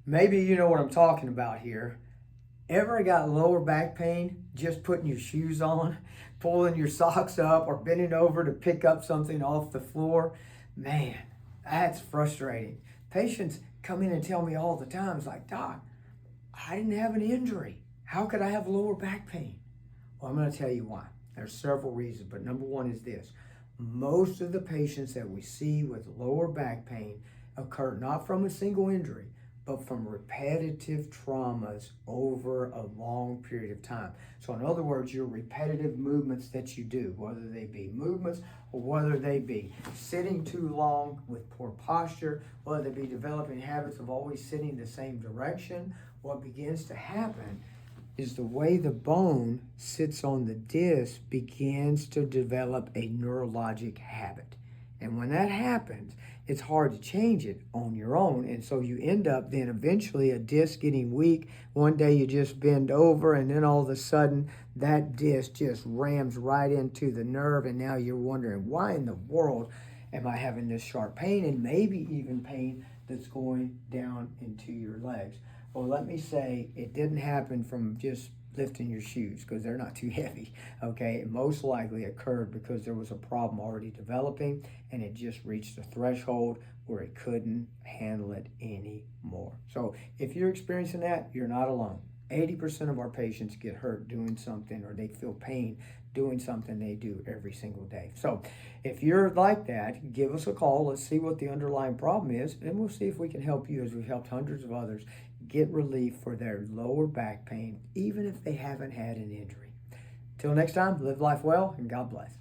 Maybe you know what I'm talking about here. Ever got lower back pain just putting your shoes on, pulling your socks up, or bending over to pick up something off the floor? Man, that's frustrating. Patients come in and tell me all the time, it's like, Doc, I didn't have an injury. How could I have lower back pain? Well, I'm going to tell you why. There's several reasons, but number one is this. Most of the patients that we see with lower back pain occur not from a single injury, but from repetitive traumas over a long period of time. So in other words, your repetitive movements that you do, whether they be movements or whether they be sitting too long with poor posture, whether they be developing habits of always sitting the same direction, what begins to happen is the way the bone sits on the disc begins to develop a neurologic habit. And when that happens, it's hard to change it on your own. And so you end up then eventually a disc getting weak. One day you just bend over and then all of a sudden that disc just rams right into the nerve. And now you're wondering, why in the world am I having this sharp pain, and maybe even pain that's going down into your legs? Well, let me say it didn't happen from just lifting your shoes because they're not too heavy, okay? It most likely occurred because there was a problem already developing and it just reached a threshold where it couldn't handle it anymore. So if you're experiencing that, you're not alone. 80% of our patients get hurt doing something, or they feel pain doing something they do every single day. So if you're like that, give us a call. Let's see what the underlying problem is, and we'll see if we can help you, as we've helped hundreds of others get relief for their lower back pain, even if they haven't had an injury. Till next time, live life well and God bless.